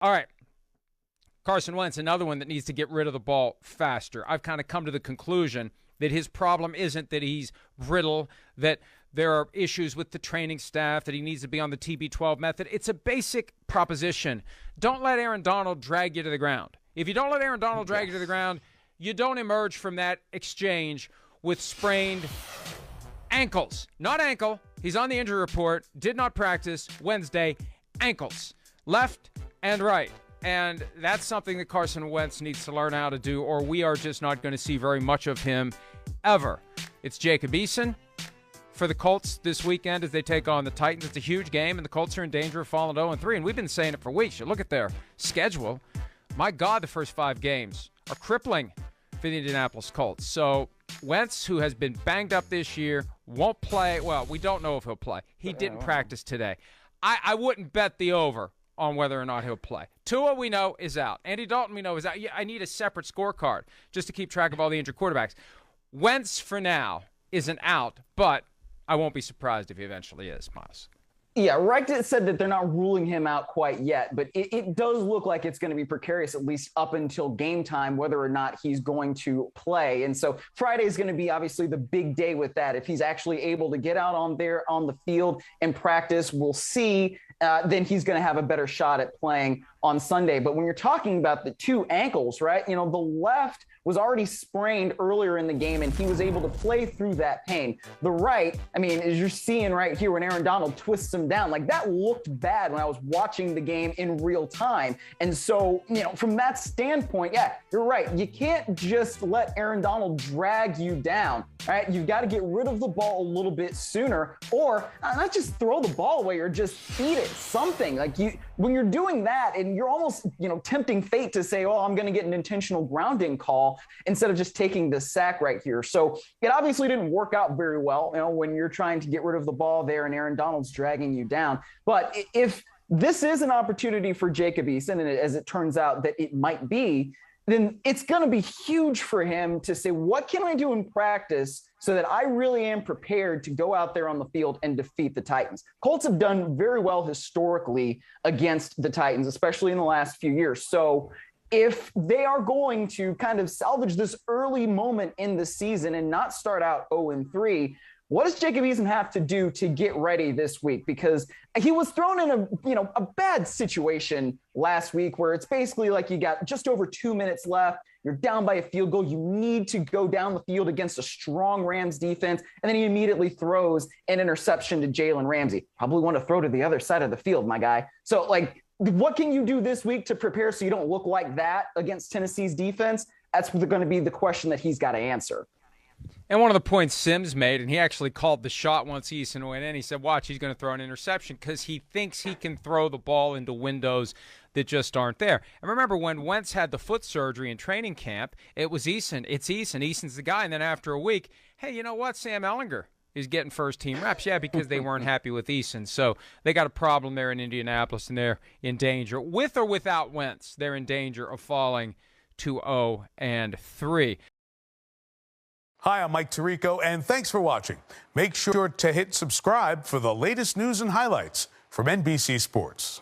All right. Carson Wentz, another one that needs to get rid of the ball faster. I've kind of come to the conclusion that his problem isn't that he's brittle, that there are issues with the training staff, that he needs to be on the TB12 method. It's a basic proposition. Don't let Aaron Donald drag you to the ground. If you don't let Aaron Donald drag you to the ground, you don't emerge from that exchange with sprained ankles. Not ankle. He's on the injury report, did not practice Wednesday. Ankles. Left and right. And that's something that Carson Wentz needs to learn how to do, or we are just not going to see very much of him ever. It's Jacob Eason for the Colts this weekend as they take on the Titans. It's a huge game, and the Colts are in danger of falling 0-3. And we've been saying it for weeks. You look at their schedule. My God, the first 5 games are crippling for the Indianapolis Colts. So Wentz, who has been banged up this year, won't play. Well, we don't know if he'll play. He didn't practice today. I wouldn't bet the over on whether or not he'll play. Tua, we know, is out. Andy Dalton, we know, is out. I need a separate scorecard just to keep track of all the injured quarterbacks. Wentz, for now, isn't out, but I won't be surprised if he eventually is, Myles. Yeah, Reich said that they're not ruling him out quite yet, but it does look like it's going to be precarious, at least up until game time, whether or not he's going to play. And so Friday is going to be obviously the big day with that. If he's actually able to get out on the field and practice, we'll see. Then he's going to have a better shot at playing on Sunday. But when you're talking about the 2 ankles, right, the left was already sprained earlier in the game, and he was able to play through that pain. The right, as you're seeing right here when Aaron Donald twists him down, like that looked bad when I was watching the game in real time. And so, from that standpoint, yeah, you're right. You can't just let Aaron Donald drag you down, right? You've got to get rid of the ball a little bit sooner, or not just throw the ball away or just feed it something. When you're doing that, and you're almost, tempting fate to say, oh, I'm going to get an intentional grounding call instead of just taking the sack right here. So it obviously didn't work out very well, when you're trying to get rid of the ball there and Aaron Donald's dragging you down. But if this is an opportunity for Jacob Eason, and as it turns out that it might be, then it's going to be huge for him to say, what can I do in practice so that I really am prepared to go out there on the field and defeat the Titans? Colts have done very well historically against the Titans, especially in the last few years. So if they are going to kind of salvage this early moment in the season and not start out 0-3, what does Jacob Eason have to do to get ready this week? Because he was thrown in a bad situation last week where it's basically like you got just over 2 minutes left. You're down by a field goal. You need to go down the field against a strong Rams defense. And then he immediately throws an interception to Jalen Ramsey. Probably want to throw to the other side of the field, my guy. So, what can you do this week to prepare so you don't look like that against Tennessee's defense? That's going to be the question that he's got to answer. And one of the points Sims made, and he actually called the shot once Eason went in, he said, watch, he's going to throw an interception because he thinks he can throw the ball into windows that just aren't there. And remember, when Wentz had the foot surgery in training camp, it was Eason. It's Eason. Eason's the guy. And then after a week, hey, you know what? Sam Ehlinger is getting first-team reps. Yeah, because they weren't happy with Eason. So they got a problem there in Indianapolis, and they're in danger. With or without Wentz, they're in danger of falling to 0-3. Hi, I'm Mike Tirico, and thanks for watching. Make sure to hit subscribe for the latest news and highlights from NBC Sports.